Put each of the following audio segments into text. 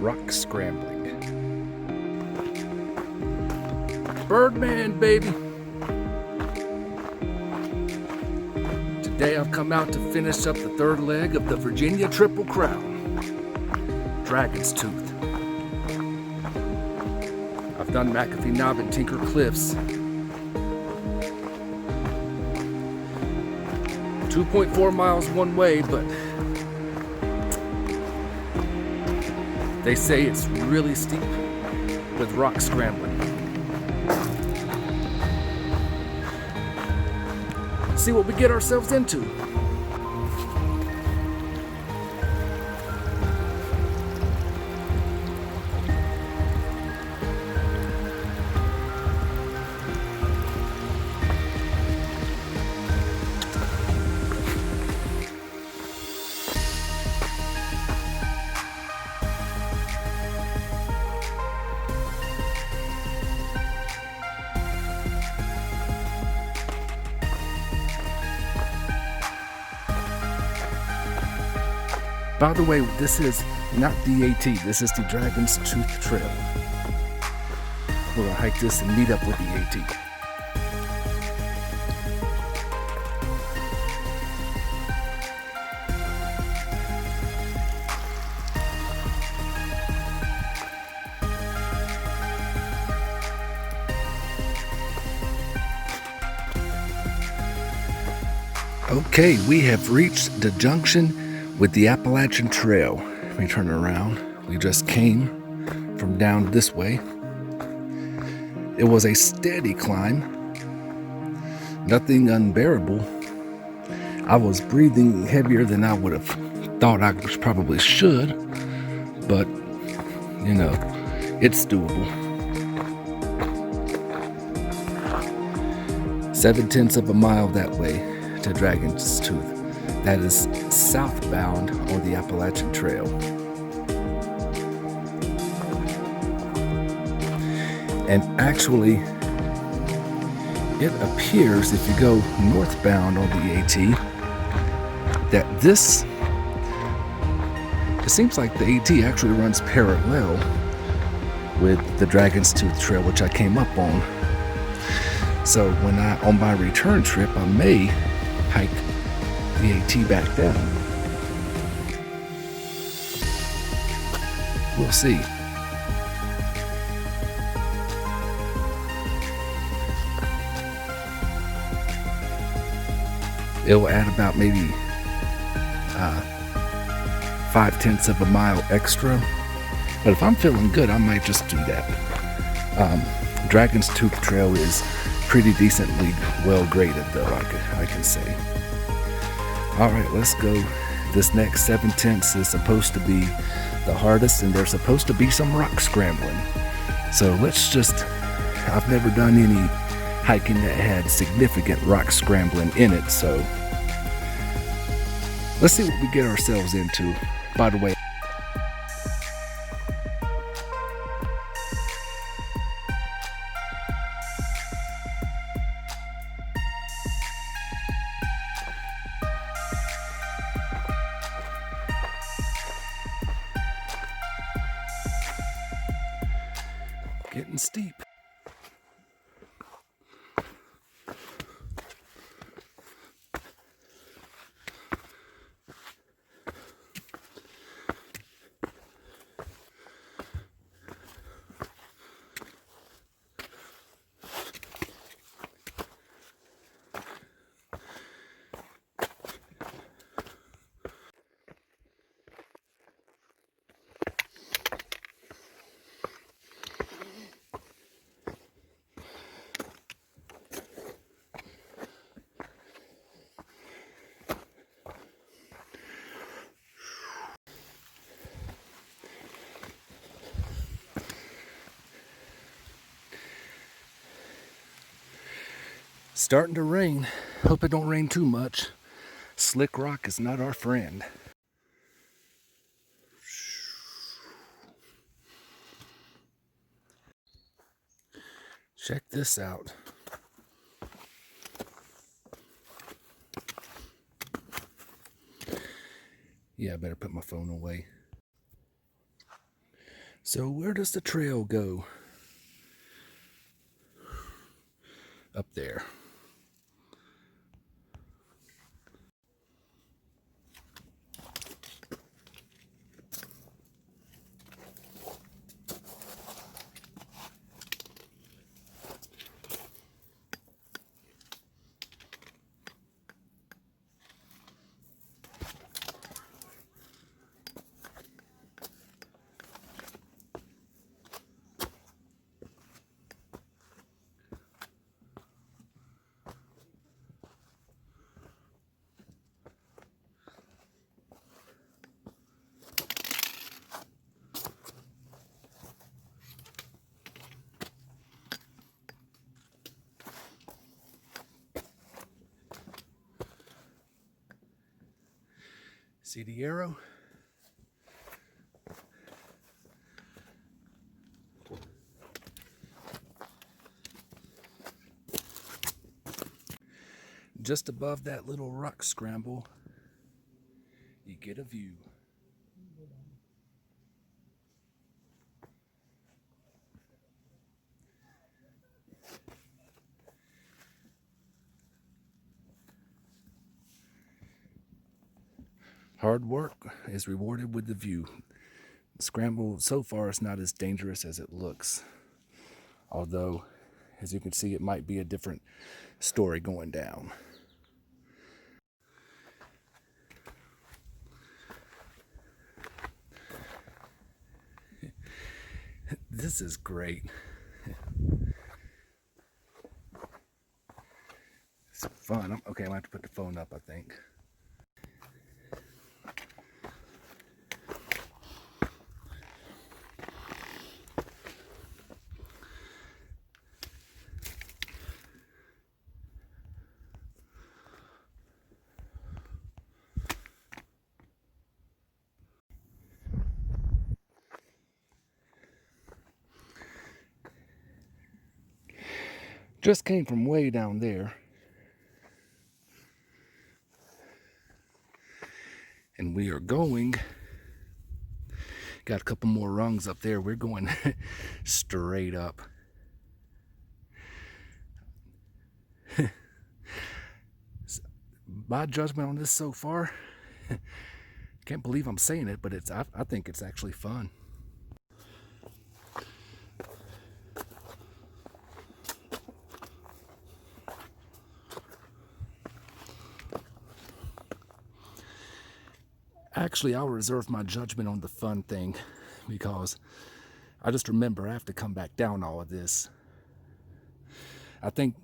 rock scrambling. Birdman, baby! Today I've come out to finish up the third leg of the Virginia Triple Crown, Dragon's Tooth. I've done McAfee Knob and Tinker Cliffs. 2.4 miles one way, but they say it's really steep with rock scrambling. See what we get ourselves into. By the way, this is not the AT, this is the Dragon's Tooth Trail. We're gonna hike this and meet up with the AT. Okay, we have reached the junction with the Appalachian Trail. Let me turn around. We just came from down this way. It was a steady climb, nothing unbearable. I was breathing heavier than I would have thought I probably should, but you know, it's doable. 0.7 of a mile that way to Dragon's Tooth. That is southbound on the Appalachian Trail. And actually, it appears if you go northbound on the AT, that it seems like the AT actually runs parallel with the Dragon's Tooth Trail, which I came up on. So on my return trip, I may hike the AT back down. We'll see. It'll add about maybe 0.5 of a mile extra, but if I'm feeling good, I might just do that. Dragon's Tooth Trail is pretty decently well graded, though, I can say. All right, let's go. This next 0.7 is supposed to be the hardest, and there's supposed to be some rock scrambling. So I've never done any hiking that had significant rock scrambling in it, so let's see what we get ourselves into. By the way, getting steep. Starting to rain. Hope it don't rain too much. Slick rock is not our friend. Check this out. Yeah, I better put my phone away. So where does the trail go? Up there. See the arrow? Just above that little rock scramble, you get a view. Hard work is rewarded with the view. The scramble so far is not as dangerous as it looks. Although, as you can see, it might be a different story going down. This is great. It's fun. Okay, I'm gonna have to put the phone up, I think. Just came from way down there. And we are going, got a couple more rungs up there. We're going straight up. My judgment on this so far, can't believe I'm saying it, but I think it's actually fun. Actually, I'll reserve my judgment on the fun thing because I just remember I have to come back down all of this. I think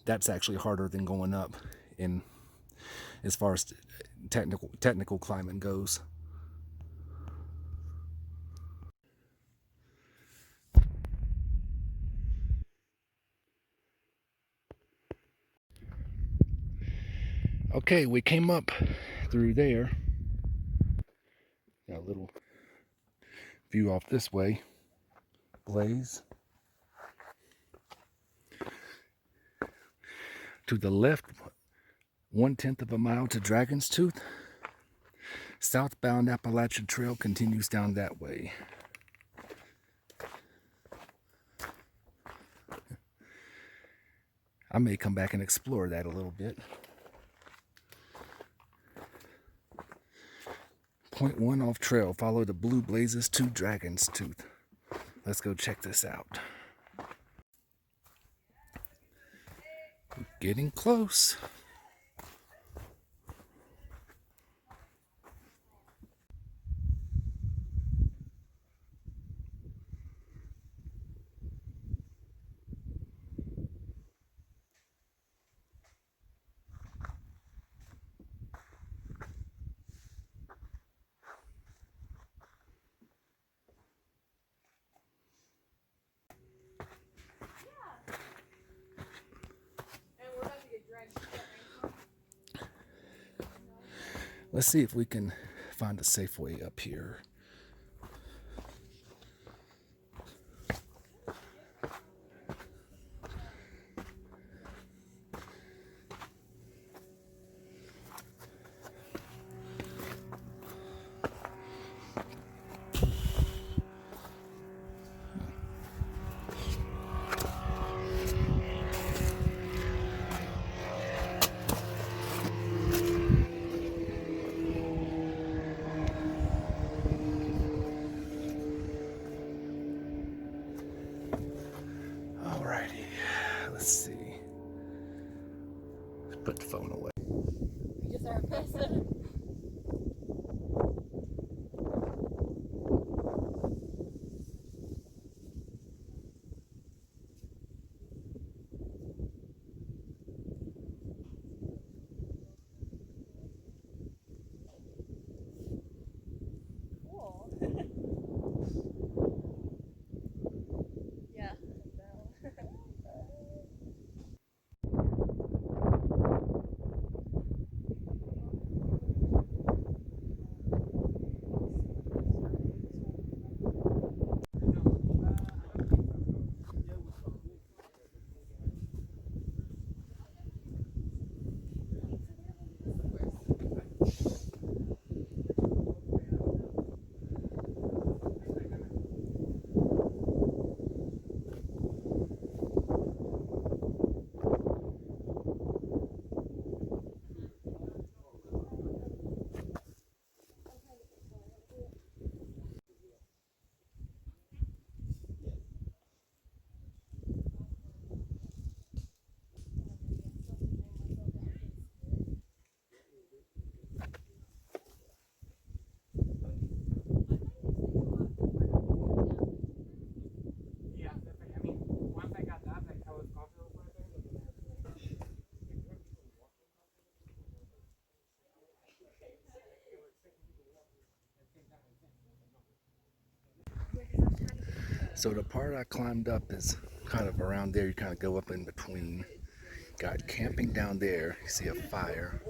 that's actually harder than going up in as far as technical climbing goes. Okay, we came up through there. Got a little view off this way. Blaze. To the left, 1/10 of a mile to Dragon's Tooth. Southbound Appalachian Trail continues down that way. I may come back and explore that a little bit. Point 1 off trail. Follow the blue blazes to Dragon's Tooth. Let's go check this out. Getting close. Let's see if we can find a safe way up here. put the phone away. You just are a person. Yeah. So the part I climbed up is kind of around there. You kind of go up in between. Got camping down there. You see a fire.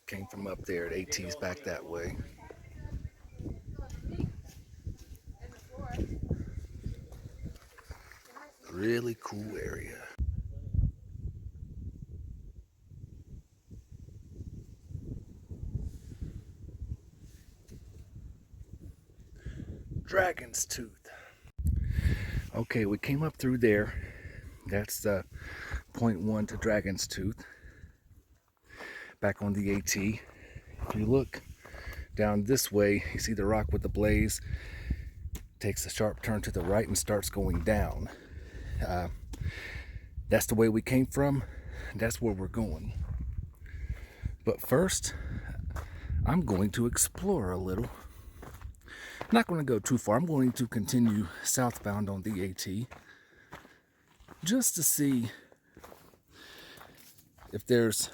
Came from up there. The AT's back that way. Really cool area. Dragon's Tooth. Okay, we came up through there. That's point 1 to Dragon's Tooth. Back on the AT. If you look down this way, you see the rock with the blaze. Takes a sharp turn to the right and starts going down. That's the way we came from. That's where we're going. But first, I'm going to explore a little. I'm not going to go too far. I'm going to continue southbound on the AT just to see if there's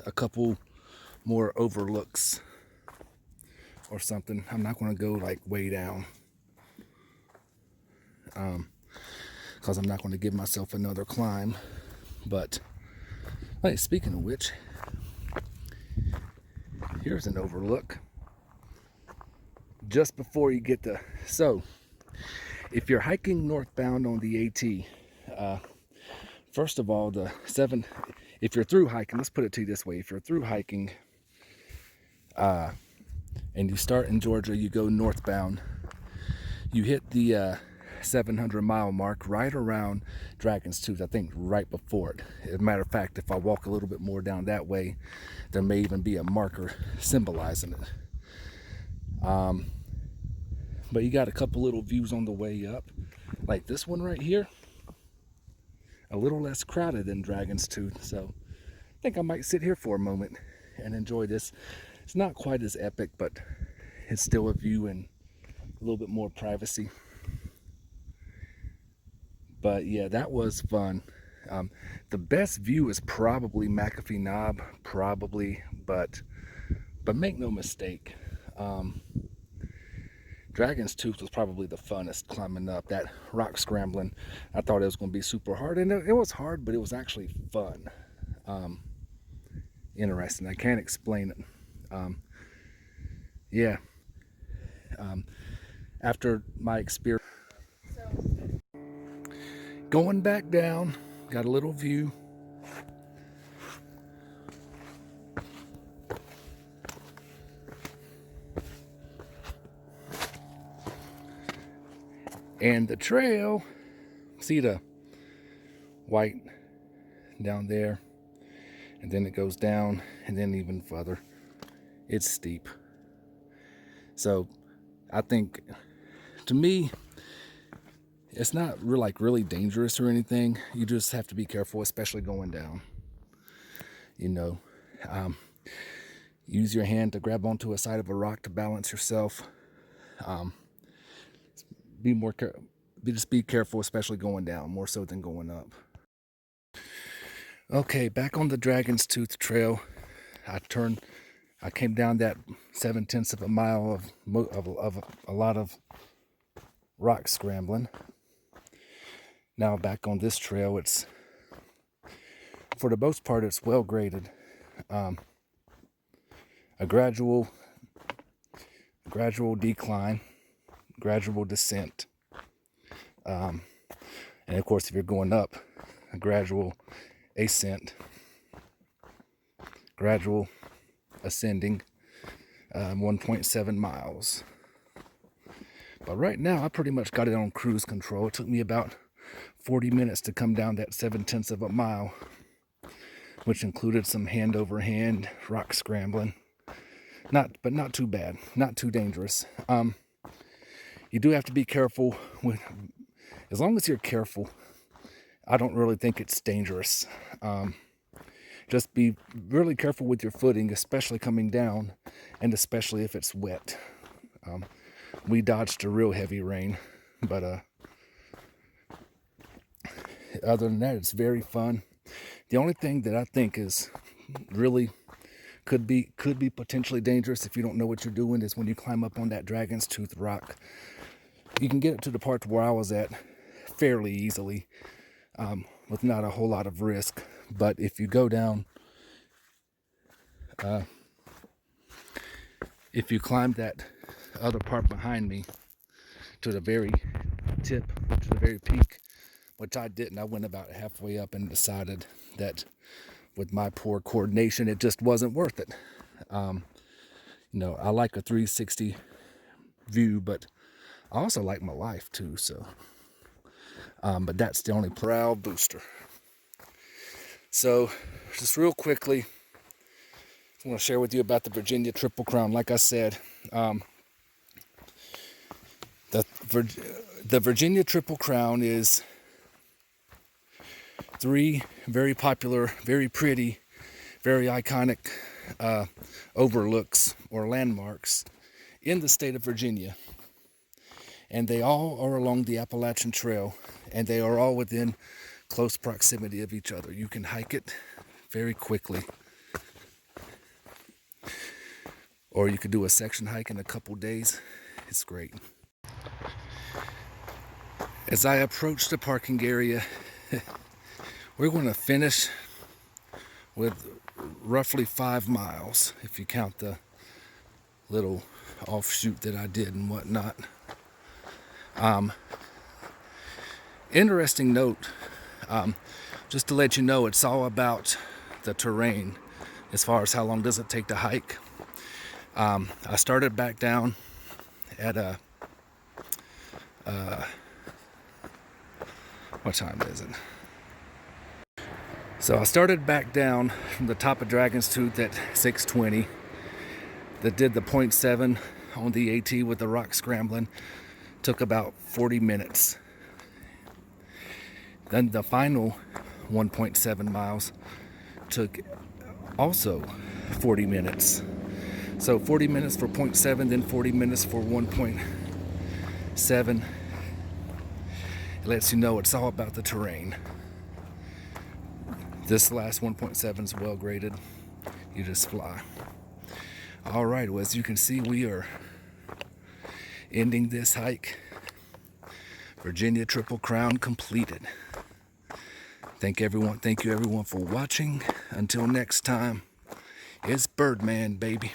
a couple more overlooks or something. I'm not going to go like way down because I'm not going to give myself another climb. But hey, speaking of which, here's an overlook just before you get to. So if you're hiking northbound on the AT, first of all, if you're through hiking, let's put it to you this way. If you're through hiking and you start in Georgia, you go northbound, you hit the 700-mile mark right around Dragon's Tooth, I think right before it. As a matter of fact, if I walk a little bit more down that way, there may even be a marker symbolizing it. But you got a couple little views on the way up, like this one right here. A little less crowded than Dragon's Tooth, so I think I might sit here for a moment and enjoy this. It's not quite as epic, but it's still a view and a little bit more privacy. But yeah, that was fun. The best view is probably McAfee Knob, probably, but make no mistake, Dragon's Tooth was probably the funnest climbing up. That rock scrambling, I thought it was going to be super hard, and it was hard, but it was actually fun. Interesting. I can't explain it. Yeah. After my experience, going back down, got a little view. And the trail, see the white down there, and then it goes down, and then even further. It's steep. So I think, to me, It's not really dangerous or anything. You just have to be careful, especially going down. You know, use your hand to grab onto a side of a rock to balance yourself. Just be careful, especially going down, more so than going up. Okay, back on the Dragon's Tooth Trail. I came down that 7/10 of a mile of a lot of rock scrambling. Now back on this trail, it's, for the most part, it's well graded. A gradual decline, gradual descent. And of course, if you're going up, a gradual ascent, gradual ascending, 1.7 miles. But right now, I pretty much got it on cruise control. It took me about 40 minutes to come down that 7/10 of a mile, which included some hand over hand rock scrambling. But not too bad, not too dangerous. You do have to be careful as long as you're careful. I don't really think it's dangerous. Just be really careful with your footing, especially coming down, and especially if it's wet. We dodged a real heavy rain, but other than that, it's very fun. The only thing that I think is really could be potentially dangerous if you don't know what you're doing is when you climb up on that Dragon's Tooth rock. You can get it to the part where I was at fairly easily, with not a whole lot of risk. But if you go down, if you climb that other part behind me to the very tip, to the very peak, which I didn't, I went about halfway up and decided that with my poor coordination, it just wasn't worth it. I like a 360 view, but I also like my life too, so. But that's the only brow booster. So, just real quickly, I want to share with you about the Virginia Triple Crown. Like I said, the Virginia Triple Crown is 3 very popular, very pretty, very iconic overlooks or landmarks in the state of Virginia. And they all are along the Appalachian Trail, and they are all within close proximity of each other. You can hike it very quickly, or you could do a section hike in a couple days. It's great. As I approach the parking area, we're going to finish with roughly 5 miles, if you count the little offshoot that I did and whatnot. Interesting note, just to let you know, it's all about the terrain as far as how long does it take to hike. I started back down at what time is it? So I started back down from the top of Dragon's Tooth at 6:20. That did the 0.7 on the AT with the rock scrambling. Took about 40 minutes. Then the final 1.7 miles took also 40 minutes. So 40 minutes for 0.7, then 40 minutes for 1.7. It lets you know it's all about the terrain. This last 1.7 is well graded. You just fly. All right, well, as you can see, we are ending this hike. Virginia Triple Crown completed. Thank you everyone for watching. Until next time, it's Birdman, baby.